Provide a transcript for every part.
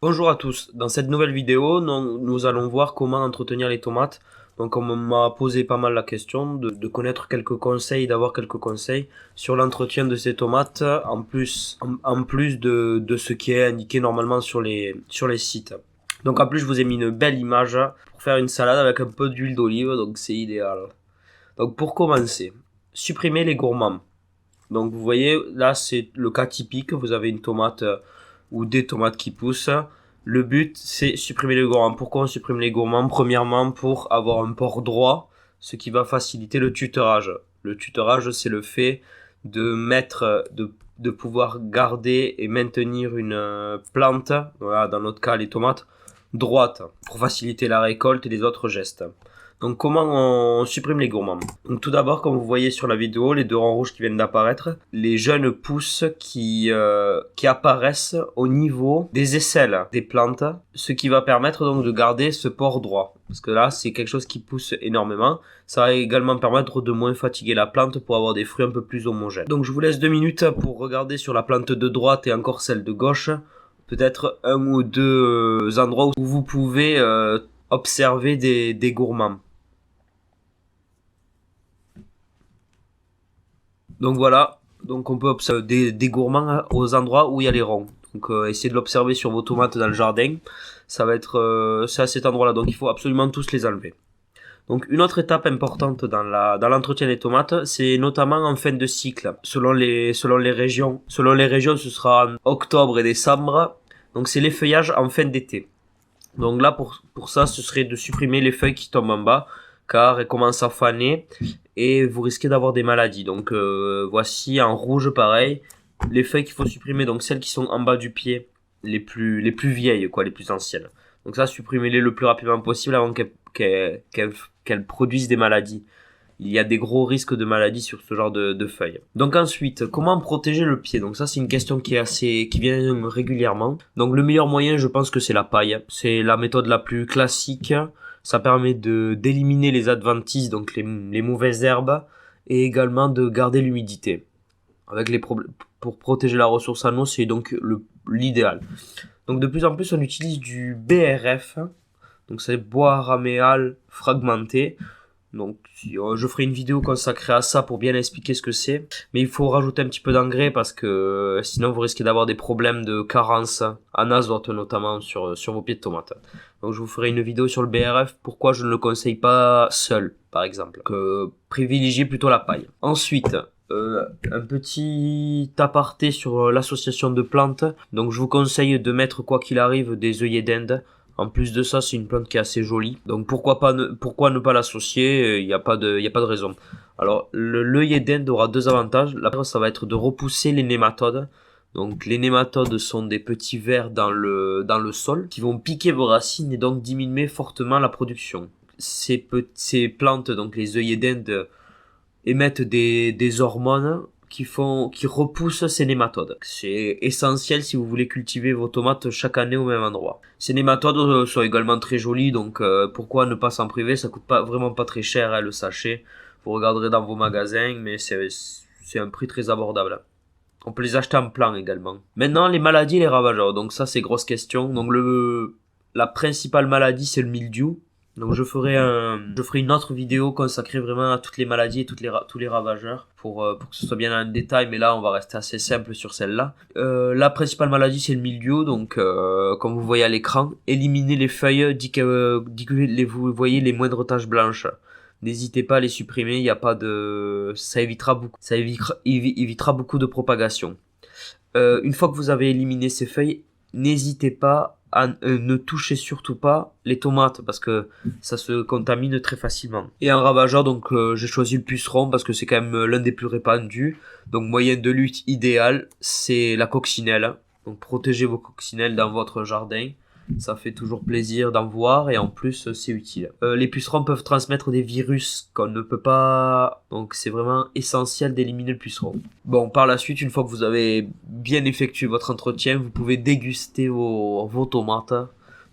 Bonjour à tous, dans cette nouvelle vidéo, nous allons voir comment entretenir les tomates. Donc on m'a posé pas mal la question de connaître quelques conseils, d'avoir quelques conseils sur l'entretien de ces tomates, en plus de ce qui est indiqué normalement sur les sites. Donc en plus je vous ai mis une belle image pour faire une salade avec un peu d'huile d'olive, donc c'est idéal. Donc pour commencer, supprimer les gourmands. Donc vous voyez, là c'est le cas typique, vous avez une tomate ou des tomates qui poussent. Le but c'est supprimer les gourmands. Pourquoi on supprime les gourmands? Premièrement pour avoir un port droit, ce qui va faciliter le tutorage. Le tutorage c'est le fait de pouvoir garder et maintenir une plante, voilà, dans notre cas les tomates, droite, pour faciliter la récolte et les autres gestes. Donc comment on supprime les gourmands? Donc tout d'abord, comme vous voyez sur la vidéo, les deux ronds rouges qui viennent d'apparaître, les jeunes pousses qui apparaissent au niveau des aisselles des plantes, ce qui va permettre donc de garder ce port droit. Parce que là, c'est quelque chose qui pousse énormément. Ça va également permettre de moins fatiguer la plante pour avoir des fruits un peu plus homogènes. Donc je vous laisse 2 minutes pour regarder sur la plante de droite et encore celle de gauche, peut-être un ou deux endroits où vous pouvez observer des gourmands. Donc voilà, donc on peut observer des gourmands aux endroits où il y a les ronds. Donc essayez de l'observer sur vos tomates dans le jardin. Ça va être c'est à cet endroit-là, donc il faut absolument tous les enlever. Donc une autre étape importante dans l'entretien des tomates, c'est notamment en fin de cycle. Selon les régions, ce sera en octobre et décembre. Donc c'est l'effeuillage en fin d'été. Donc là pour ça, ce serait de supprimer les feuilles qui tombent en bas, car elles commencent à faner et vous risquez d'avoir des maladies. Donc voici en rouge pareil les feuilles qu'il faut supprimer, donc celles qui sont en bas du pied, les plus vieilles, quoi, les plus anciennes. Donc ça, supprimez-les le plus rapidement possible avant qu'elles produisent des maladies. Il y a des gros risques de maladies sur ce genre de feuilles. Donc ensuite, comment protéger le pied? Donc ça, c'est une question qui vient régulièrement. Donc le meilleur moyen, je pense que c'est la paille. C'est la méthode la plus classique. Ça permet d'éliminer les adventices, donc les mauvaises herbes, et également de garder l'humidité. Pour protéger la ressource en eau, c'est donc l'idéal. Donc de plus en plus, on utilise du BRF. Donc c'est bois raméal fragmenté. Donc je ferai une vidéo consacrée à ça pour bien expliquer ce que c'est. Mais il faut rajouter un petit peu d'engrais parce que sinon vous risquez d'avoir des problèmes de carence en azote notamment sur vos pieds de tomates. Donc je vous ferai une vidéo sur le BRF, pourquoi je ne le conseille pas seul par exemple. Que privilégiez plutôt la paille. Ensuite, un petit aparté sur l'association de plantes. Donc je vous conseille de mettre quoi qu'il arrive des œillets d'Inde. En plus de ça, c'est une plante qui est assez jolie. Donc pourquoi ne pas l'associer? Il n'y a pas de raison. Alors l'œillet d'Inde aura deux avantages. La première, ça va être de repousser les nématodes. Donc les nématodes sont des petits vers dans le sol qui vont piquer vos racines et donc diminuer fortement la production. Ces plantes, donc les œillets d'Inde, émettent des hormones qui repoussent ces nématodes. C'est essentiel si vous voulez cultiver vos tomates chaque année au même endroit. Ces nématodes sont également très jolies, donc pourquoi ne pas s'en priver? Ça coûte vraiment pas très cher, hein, le sachet. Vous regarderez dans vos magasins, mais c'est un prix très abordable. On peut les acheter en plan également. Maintenant, les maladies et les ravageurs. Donc ça, c'est grosse question. Donc la principale maladie, c'est le mildiou. Donc je ferai une autre vidéo consacrée vraiment à toutes les maladies et tous les ravageurs pour que ce soit bien en détail, mais là on va rester assez simple sur celle-là. La principale maladie c'est le mildiou, donc comme vous voyez à l'écran, éliminez les feuilles dès que vous voyez les moindres taches blanches. N'hésitez pas à les supprimer, il y a pas de, ça évitera beaucoup de propagation. Une fois que vous avez éliminé ces feuilles, n'hésitez pas à ne toucher surtout pas les tomates parce que ça se contamine très facilement. Et un ravageur, donc j'ai choisi le puceron parce que c'est quand même l'un des plus répandus. Donc moyen de lutte idéal, c'est la coccinelle. Donc protégez vos coccinelles dans votre jardin. Ça fait toujours plaisir d'en voir et en plus c'est utile. Les pucerons peuvent transmettre des virus qu'on ne peut pas... Donc c'est vraiment essentiel d'éliminer le puceron. Bon, par la suite, une fois que vous avez bien effectué votre entretien, vous pouvez déguster vos tomates.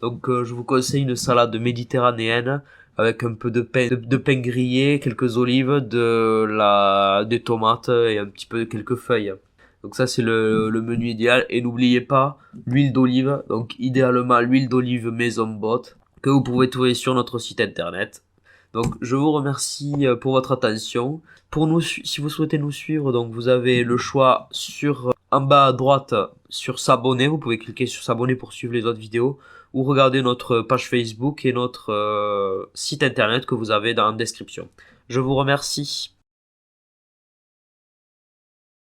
Donc je vous conseille une salade méditerranéenne avec un peu de pain grillé, quelques olives, des tomates et un petit peu quelques feuilles. Donc ça c'est le menu idéal. Et n'oubliez pas l'huile d'olive, donc idéalement l'huile d'olive Maison Bot, que vous pouvez trouver sur notre site internet. Donc je vous remercie pour votre attention. Pour nous, si vous souhaitez nous suivre, donc vous avez le choix sur en bas à droite sur s'abonner. Vous pouvez cliquer sur s'abonner pour suivre les autres vidéos ou regarder notre page Facebook et notre site internet que vous avez dans la description. Je vous remercie.